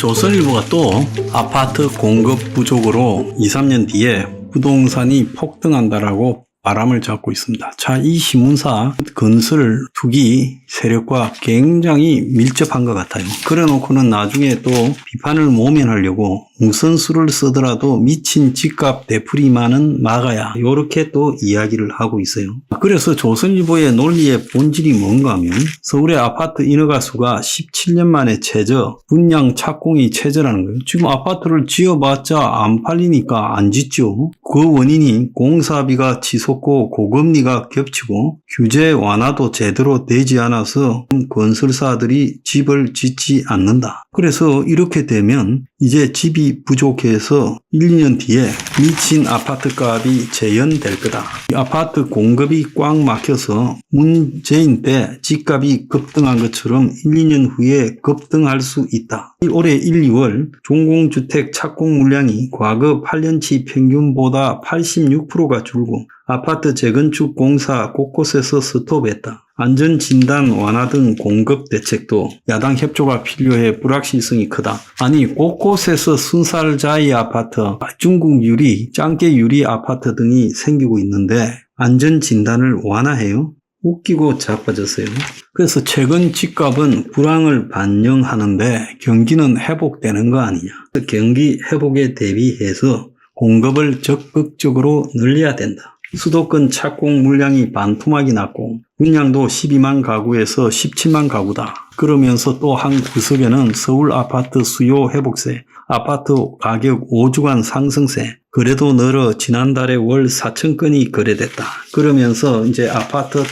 조선일보가 또 아파트 공급 부족으로 2, 3년 뒤에 부동산이 폭등한다라고 바람을 잡고 있습니다. 자, 이 신문사 건설 투기 세력과 굉장히 밀접한 것 같아요. 그래 놓고는 나중에 또 비판을 모면하려고 무슨 수를 쓰더라도 미친 집값 되풀이만은 막아야 이렇게 또 이야기를 하고 있어요. 그래서 조선일보의 논리의 본질이 뭔가 하면 서울의 아파트 인허가 수가 17년 만에 최저, 분양 착공이 최저라는 거예요. 지금 아파트를 지어봤자 안 팔리니까 안 짓죠. 그 원인이 공사비가 치솟고 고금리가 겹치고 규제 완화도 제대로 되지 않아서 건설사들이 집을 짓지 않는다. 그래서 이렇게 되면 이제 집이 부족해서 1, 2년 뒤에 미친 아파트 값이 재현될 거다. 아파트 공급이 꽉 막혀서 문재인 때 집값이 급등한 것처럼 1, 2년 후에 급등할 수 있다. 올해 1, 2월 종공주택 착공 물량이 과거 8년치 평균보다 86%가 줄고 아파트 재건축 공사 곳곳에서 스톱했다. 안전진단 완화 등 공급 대책도 야당 협조가 필요해 불확실성이 크다. 아니 곳곳에서 순살자이 아파트, 중국 유리, 짱깨 유리 아파트 등이 생기고 있는데 안전진단을 완화해요? 웃기고 자빠졌어요. 그래서 최근 집값은 불황을 반영하는데 경기는 회복되는 거 아니냐. 경기 회복에 대비해서 공급을 적극적으로 늘려야 된다. 수도권 착공 물량이 반토막이 났고 분양도 12만 가구에서 17만 가구다. 그러면서 또 한 구석에는 서울 아파트 수요 회복세, 아파트 가격 5주간 상승세, 거래도 늘어 지난달에 월 4천 건이 거래됐다. 그러면서 이제 아파트 또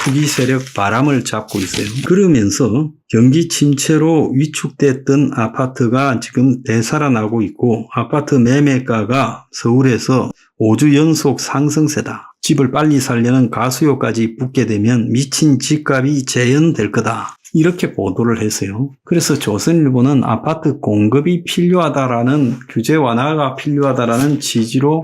투기 세력 바람을 잡고 있어요. 그러면서 경기 침체로 위축됐던 아파트가 지금 되살아나고 있고 아파트 매매가가 서울에서 5주 연속 상승세다. 집을 빨리 살려는 가수요까지 붙게 되면 미친 집값이 재현될 거다. 이렇게 보도를 했어요. 그래서 조선일보는 아파트 공급이 필요하다라는 규제 완화가 필요하다라는 취지로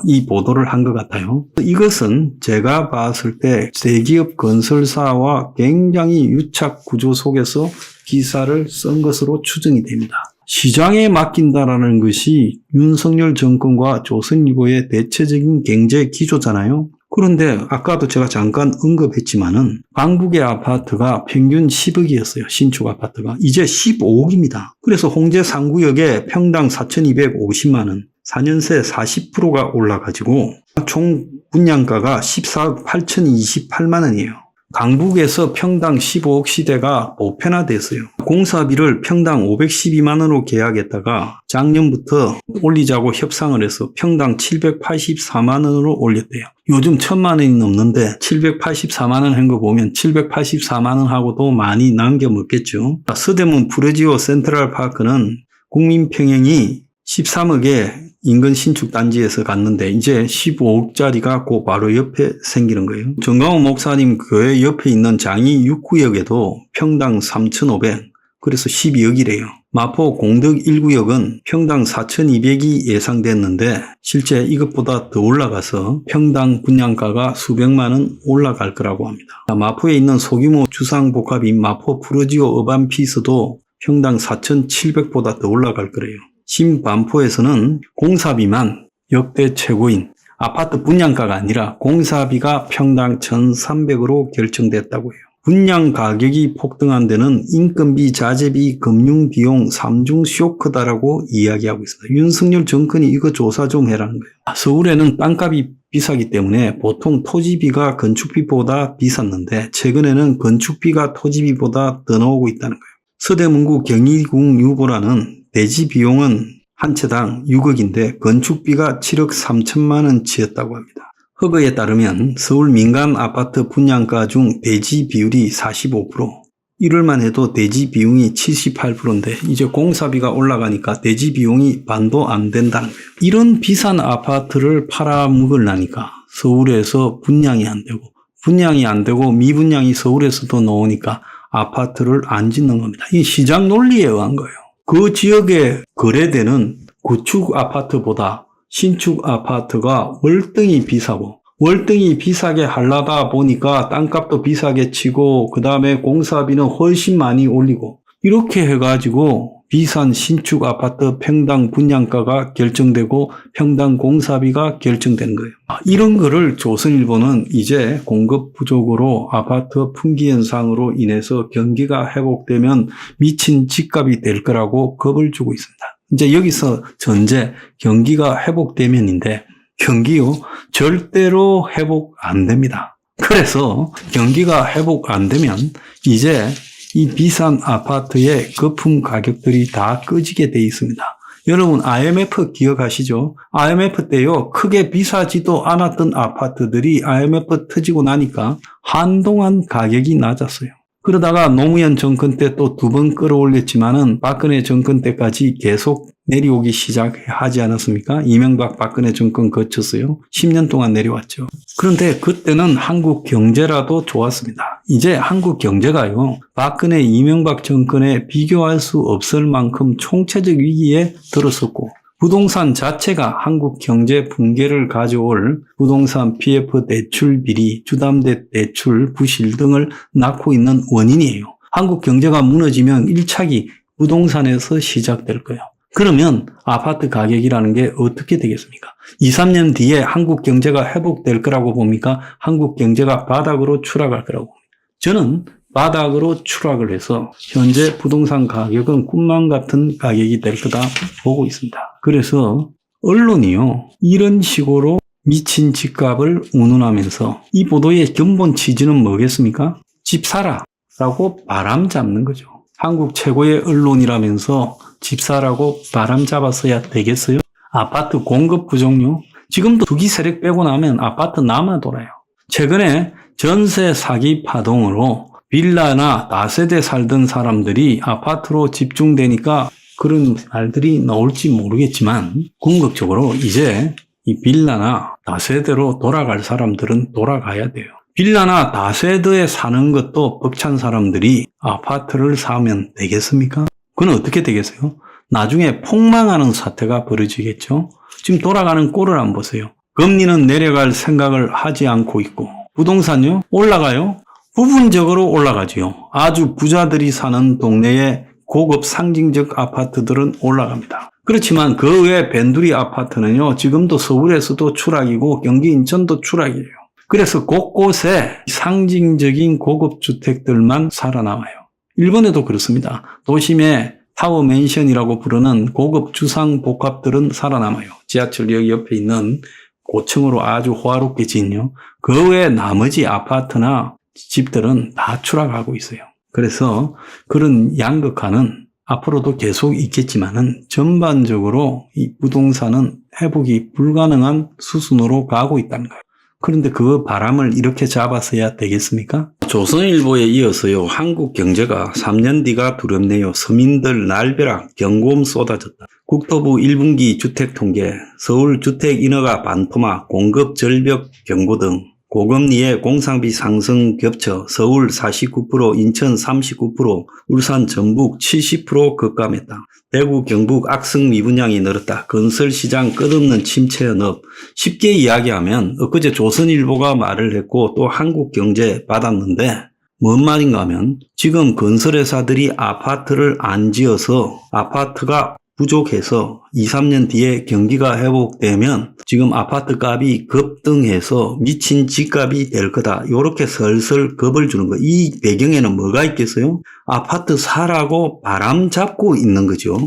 이 보도를 한 것 같아요. 이것은 제가 봤을 때 대기업 건설사와 굉장히 유착 구조 속에서 기사를 쓴 것으로 추정이 됩니다. 시장에 맡긴다라는 것이 윤석열 정권과 조선일보의 대체적인 경제 기조잖아요. 그런데 아까도 제가 잠깐 언급했지만은 강북의 아파트가 평균 10억이었어요. 신축 아파트가. 이제 15억입니다. 그래서 홍제 3구역에 평당 4,250만 원, 4년새 40%가 올라가지고 총 분양가가 14억 8,028만 원이에요. 강북에서 평당 15억 시대가 보편화됐어요. 공사비를 평당 512만 원으로 계약했다가 작년부터 올리자고 협상을 해서 평당 784만 원으로 올렸대요. 요즘 1,000만 원이 넘는데 784만 원 한 거 보면 784만 원하고도 많이 남겨먹겠죠. 서대문 프레지오 센트럴파크는 국민평형이 13억에 인근 신축 단지에서 갔는데 이제 15억짜리가 그 바로 옆에 생기는 거예요. 정강호 목사님 교회 옆에 있는 장이 6구역에도 평당 3,500, 그래서 12억이래요. 마포 공덕 1구역은 평당 4,200이 예상됐는데 실제 이것보다 더 올라가서 평당 분양가가 수백만 원 올라갈 거라고 합니다. 마포에 있는 소규모 주상복합인 마포 프로지오 어반피스도 평당 4,700보다 더 올라갈 거래요. 신반포에서는 공사비만 역대 최고인 아파트 분양가가 아니라 공사비가 평당 1,300으로 결정됐다고 해요. 분양 가격이 폭등한 데는 인건비, 자재비, 금융비용 3중 쇼크다라고 이야기하고 있습니다. 윤석열 정권이 이거 조사 좀 해라는 거예요. 서울에는 땅값이 비싸기 때문에 보통 토지비가 건축비보다 비쌌는데 최근에는 건축비가 토지비보다 더 나오고 있다는 거예요. 서대문구 경희궁 유보라는 대지 비용은 한 채당 6억인데 건축비가 7억 3천만 원치였다고 합니다. 허그에 따르면 서울 민간 아파트 분양가 중 대지 비율이 45%, 1월만 해도 대지 비용이 78%인데 이제 공사비가 올라가니까 대지 비용이 반도 안 된다는 거예요. 이런 비싼 아파트를 팔아먹으려니까 서울에서 분양이 안 되고 미분양이 서울에서도 나오니까 아파트를 안 짓는 겁니다. 이 시장 논리에 의한 거예요. 그 지역에 거래되는 구축 아파트보다 신축 아파트가 월등히 비싸고 월등히 비싸게 하려다 보니까 땅값도 비싸게 치고 그 다음에 공사비는 훨씬 많이 올리고 이렇게 해가지고 비산 신축 아파트 평당 분양가가 결정되고 평당 공사비가 결정되는 거예요. 이런 거를 조선일보는 이제 공급 부족으로 아파트 품귀 현상으로 인해서 경기가 회복되면 미친 집값이 될 거라고 겁을 주고 있습니다. 이제 여기서 전제 경기가 회복되면인데 경기요 절대로 회복 안 됩니다. 그래서 경기가 회복 안 되면 이제 이 비싼 아파트의 거품 가격들이 다 꺼지게 돼 있습니다. 여러분 IMF 기억하시죠? IMF 때요 크게 비싸지도 않았던 아파트들이 IMF 터지고 나니까 한동안 가격이 낮았어요. 그러다가 노무현 정권 때 또 2번 끌어올렸지만은 박근혜 정권 때까지 계속 내려오기 시작하지 않았습니까? 이명박 박근혜 정권 거쳤어요. 10년 동안 내려왔죠. 그런데 그때는 한국 경제라도 좋았습니다. 이제 한국 경제가요, 박근혜 이명박 정권에 비교할 수 없을 만큼 총체적 위기에 들었었고, 부동산 자체가 한국 경제 붕괴를 가져올 부동산 PF 대출 비리, 주담대 대출 부실 등을 낳고 있는 원인이에요. 한국 경제가 무너지면 1차기 부동산에서 시작될 거예요. 그러면 아파트 가격이라는 게 어떻게 되겠습니까? 2, 3년 뒤에 한국 경제가 회복될 거라고 봅니까? 한국 경제가 바닥으로 추락할 거라고 봅니다. 저는 바닥으로 추락을 해서 현재 부동산 가격은 꿈만 같은 가격이 될 거다 보고 있습니다. 그래서 언론이요 이런 식으로 미친 집값을 운운하면서 이 보도의 근본 취지는 뭐겠습니까? 집 사라 라고 바람 잡는 거죠. 한국 최고의 언론이라면서 집 사라고 바람 잡았어야 되겠어요? 아파트 공급 부족요? 지금도 투기 세력 빼고 나면 아파트 남아 돌아요. 최근에 전세 사기 파동으로 빌라나 다세대 살던 사람들이 아파트로 집중되니까 그런 말들이 나올지 모르겠지만 궁극적으로 이제 이 빌라나 다세대로 돌아갈 사람들은 돌아가야 돼요. 빌라나 다세대에 사는 것도 벅찬 사람들이 아파트를 사면 되겠습니까? 그건 어떻게 되겠어요? 나중에 폭망하는 사태가 벌어지겠죠. 지금 돌아가는 꼴을 한번 보세요. 금리는 내려갈 생각을 하지 않고 있고 부동산요? 올라가요? 부분적으로 올라가지요. 아주 부자들이 사는 동네에 고급 상징적 아파트들은 올라갑니다. 그렇지만 그 외 변두리 아파트는요. 지금도 서울에서도 추락이고 경기 인천도 추락이에요. 그래서 곳곳에 상징적인 고급 주택들만 살아남아요. 일본에도 그렇습니다. 도심에 타워 맨션이라고 부르는 고급 주상 복합들은 살아남아요. 지하철역 옆에 있는 고층으로 아주 호화롭게 지은요. 그 외 나머지 아파트나 집들은 다 추락하고 있어요. 그래서 그런 양극화는 앞으로도 계속 있겠지만은 전반적으로 이 부동산은 회복이 불가능한 수순으로 가고 있다는 거예요. 그런데 그 바람을 이렇게 잡았어야 되겠습니까? 조선일보에 이어서요. 한국 경제가 3년 뒤가 두렵네요. 서민들 날벼락 경고음 쏟아졌다. 국토부 1분기 주택통계, 서울 주택 인허가 반토막, 공급 절벽 경고 등 고금리에 공상비 상승 겹쳐 서울 49%, 인천 39%, 울산 전북 70% 급감했다. 대구 경북 악성 미분양이 늘었다. 건설시장 끝없는 침체 현업. 쉽게 이야기하면 엊그제 조선일보가 말을 했고 또 한국경제 받았는데 뭔 말인가 하면 지금 건설회사들이 아파트를 안 지어서 아파트가 부족해서 2, 3년 뒤에 경기가 회복되면 지금 아파트 값이 급등해서 미친 집값이 될 거다. 이렇게 슬슬 겁을 주는 거. 이 배경에는 뭐가 있겠어요? 아파트 사라고 바람 잡고 있는 거죠.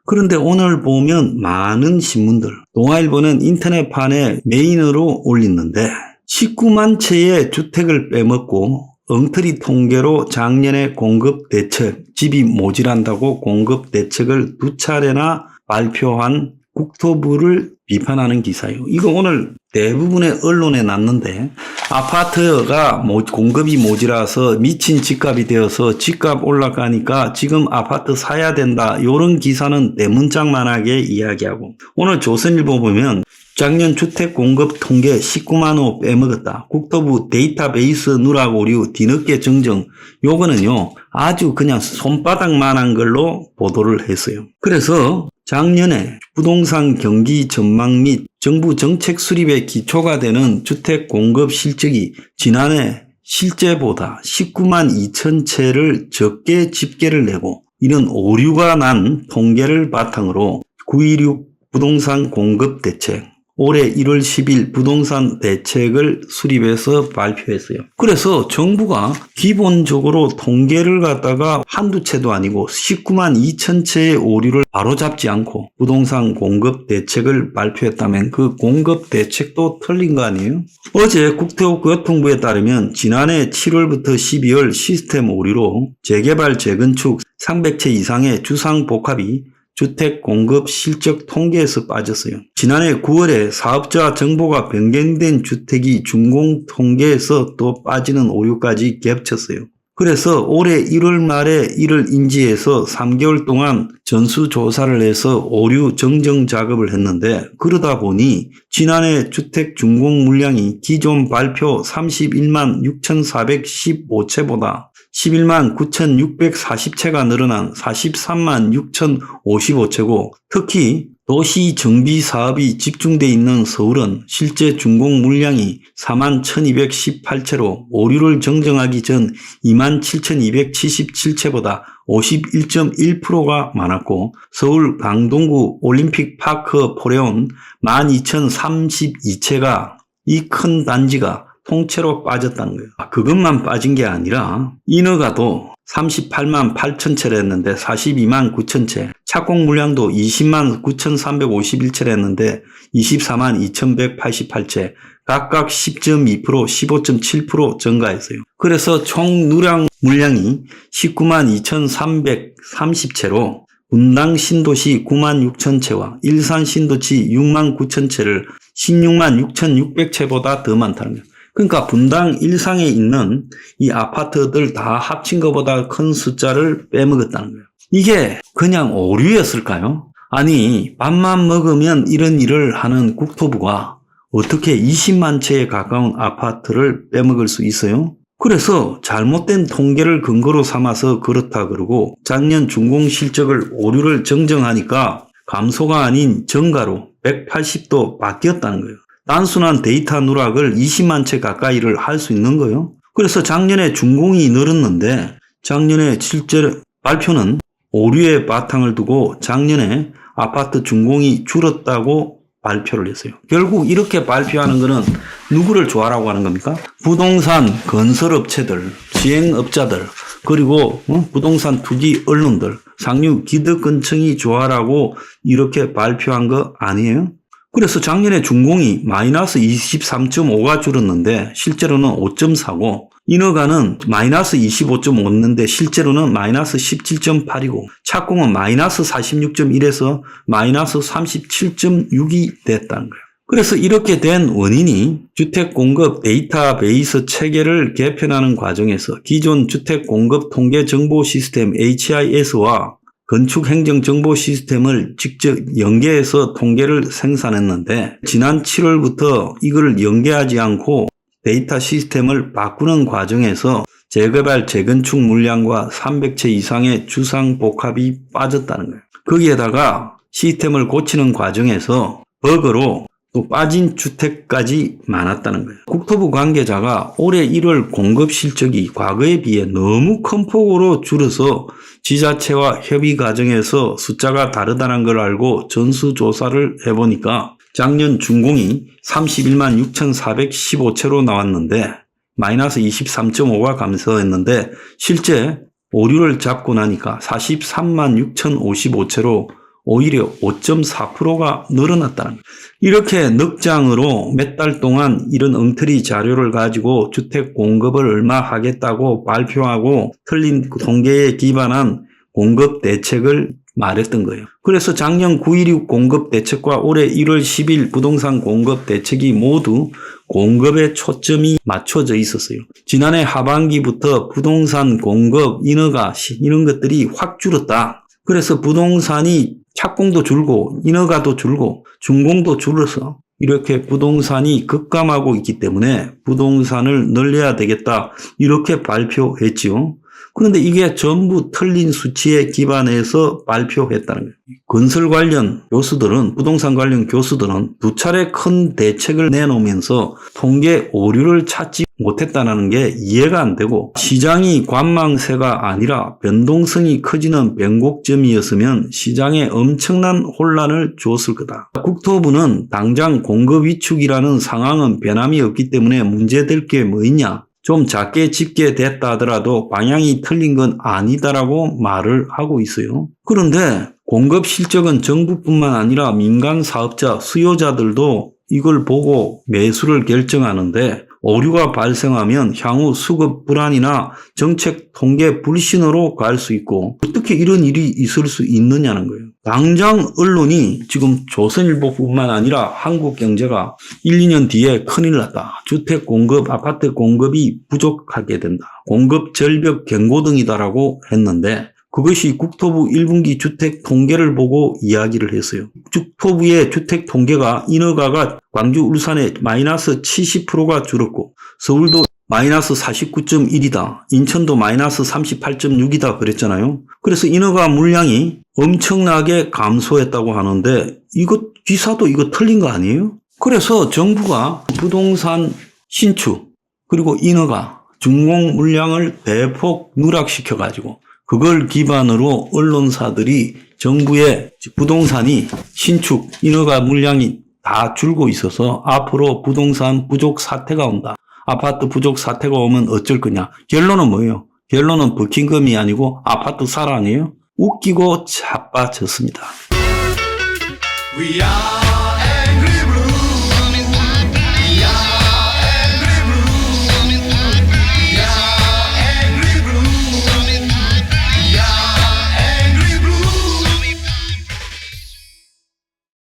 그런데 오늘 보면 많은 신문들, 동아일보는 인터넷판에 메인으로 올리는데 19만 채의 주택을 빼먹고 엉터리 통계로 작년에 공급 대책, 집이 모자란다고 공급 대책을 2차례나 발표한 국토부를 비판하는 기사예요. 이거 오늘 대부분의 언론에 났는데 아파트가 공급이 모자라서 미친 집값이 되어서 집값 올라가니까 지금 아파트 사야 된다. 이런 기사는 대문짝만하게 이야기하고 오늘 조선일보 보면 작년 주택 공급 통계 19만 호 빼먹었다. 국토부 데이터베이스 누락 오류 뒤늦게 정정. 요거는요 아주 그냥 손바닥만한 걸로 보도를 했어요. 그래서 작년에 부동산 경기 전망 및 정부 정책 수립의 기초가 되는 주택 공급 실적이 지난해 실제보다 19만 2천 채를 적게 집계를 내고 이런 오류가 난 통계를 바탕으로 9.16 부동산 공급 대책, 올해 1월 10일 부동산 대책을 수립해서 발표했어요. 그래서 정부가 기본적으로 통계를 갖다가 한두 채도 아니고 19만 2천 채의 오류를 바로잡지 않고 부동산 공급 대책을 발표했다면 그 공급 대책도 틀린 거 아니에요? 어제 국토교통부에 따르면 지난해 7월부터 12월 시스템 오류로 재개발 재건축 300채 이상의 주상복합이 주택 공급 실적 통계에서 빠졌어요. 지난해 9월에 사업자 정보가 변경된 주택이 준공 통계에서 또 빠지는 오류까지 겹쳤어요. 그래서 올해 1월 말에 이를 인지해서 3개월 동안 전수조사를 해서 오류 정정 작업을 했는데 그러다 보니 지난해 주택 준공 물량이 기존 발표 31만 6,415채보다 11만 9,640채가 늘어난 43만 6,055채고 특히 도시 정비 사업이 집중돼 있는 서울은 실제 준공 물량이 4만 1,218채로 오류를 정정하기 전 2만 7,277채보다 51.1%가 많았고 서울 강동구 올림픽파크 포레온 12,032채가 이 큰 단지가 통째로 빠졌다는 거예요. 그것만 빠진 게 아니라 인허가도 38만 8천 채를 했는데 42만 9천 채, 착공 물량도 20만 9,351채를 했는데 24만 2,188채, 각각 10.2%, 15.7% 증가했어요. 그래서 총 누락 물량이 19만 2,330채로 분당 신도시 9만 6천 채와 일산 신도시 6만 9천 채를 16만 6,600채보다 더 많다는 거예요. 그러니까 분당 일상에 있는 이 아파트들 다 합친 것보다 큰 숫자를 빼먹었다는 거예요. 이게 그냥 오류였을까요? 아니, 밥만 먹으면 이런 일을 하는 국토부가 어떻게 20만 채에 가까운 아파트를 빼먹을 수 있어요? 그래서 잘못된 통계를 근거로 삼아서 그렇다 그러고 작년 준공 실적을 오류를 정정하니까 감소가 아닌 증가로 180도 바뀌었다는 거예요. 단순한 데이터 누락을 20만 채 가까이를 할 수 있는 거예요. 그래서 작년에 준공이 늘었는데 작년에 실제 발표는 오류의 바탕을 두고 작년에 아파트 준공이 줄었다고 발표를 했어요. 결국 이렇게 발표하는 것은 누구를 좋아라고 하는 겁니까? 부동산 건설업체들, 시행업자들, 그리고 부동산 투기 언론들, 상류 기득권층이 좋아라고 이렇게 발표한 거 아니에요? 그래서 작년에 준공이 마이너스 23.5가 줄었는데 실제로는 5.4고 인허가는 마이너스 25.5였는데 실제로는 마이너스 17.8이고 착공은 마이너스 46.1에서 마이너스 37.6이 됐다는 거예요. 그래서 이렇게 된 원인이 주택공급 데이터베이스 체계를 개편하는 과정에서 기존 주택공급 통계 정보 시스템 HIS와 건축행정정보 시스템을 직접 연계해서 통계를 생산했는데 지난 7월부터 이걸 연계하지 않고 데이터 시스템을 바꾸는 과정에서 재개발 재건축 물량과 300채 이상의 주상복합이 빠졌다는 거예요. 거기에다가 시스템을 고치는 과정에서 버그로 또 빠진 주택까지 많았다는 거예요. 국토부 관계자가 올해 1월 공급 실적이 과거에 비해 너무 큰 폭으로 줄어서 지자체와 협의 과정에서 숫자가 다르다는 걸 알고 전수조사를 해보니까 작년 준공이 31만 6,415채로 나왔는데 마이너스 23.5가 감소했는데 실제 오류를 잡고 나니까 43만 6,055채로 오히려 5.4%가 늘어났다는 거예요. 이렇게 넉장으로 몇 달 동안 이런 엉터리 자료를 가지고 주택 공급을 얼마 하겠다고 발표하고 틀린 통계에 기반한 공급 대책을 말했던 거예요. 그래서 작년 9.16 공급 대책과 올해 1월 10일 부동산 공급 대책이 모두 공급에 초점이 맞춰져 있었어요. 지난해 하반기부터 부동산 공급, 인허가 이런 것들이 확 줄었다. 그래서 부동산이 착공도 줄고 인허가도 줄고 준공도 줄어서 이렇게 부동산이 급감하고 있기 때문에 부동산을 늘려야 되겠다 이렇게 발표했지요. 그런데 이게 전부 틀린 수치에 기반해서 발표했다는 거예요. 건설 관련 교수들은, 부동산 관련 교수들은 두 차례 큰 대책을 내놓으면서 통계 오류를 찾지 못했다는 게 이해가 안 되고, 시장이 관망세가 아니라 변동성이 커지는 변곡점이었으면 시장에 엄청난 혼란을 주었을 거다. 국토부는 당장 공급 위축이라는 상황은 변함이 없기 때문에 문제될 게 뭐 있냐, 좀 작게 집계 됐다 하더라도 방향이 틀린 건 아니다라고 말을 하고 있어요. 그런데 공급 실적은 정부뿐만 아니라 민간 사업자, 수요자들도 이걸 보고 매수를 결정하는데, 오류가 발생하면 향후 수급 불안이나 정책 통계 불신으로 갈 수 있고, 어떻게 이런 일이 있을 수 있느냐는 거예요. 당장 언론이 지금 조선일보뿐만 아니라 한국경제가 1, 2년 뒤에 큰일 났다, 주택 공급, 아파트 공급이 부족하게 된다, 공급 절벽 경고등이다라고 했는데, 그것이 국토부 1분기 주택 통계를 보고 이야기를 했어요. 국토부의 주택 통계가 인허가가 광주, 울산에 마이너스 70%가 줄었고, 서울도 마이너스 49.1이다. 인천도 마이너스 38.6이다 그랬잖아요. 그래서 인허가 물량이 엄청나게 감소했다고 하는데, 이거 기사도 이거 틀린 거 아니에요? 그래서 정부가 부동산 신축 그리고 인허가 준공 물량을 대폭 누락시켜가지고, 그걸 기반으로 언론사들이 정부의 부동산이 신축, 인허가 물량이 다 줄고 있어서 앞으로 부동산 부족 사태가 온다, 아파트 부족 사태가 오면 어쩔 거냐. 결론은 뭐예요? 결론은 버킹엄이 아니고 아파트 사랑이에요. 웃기고 자빠졌습니다.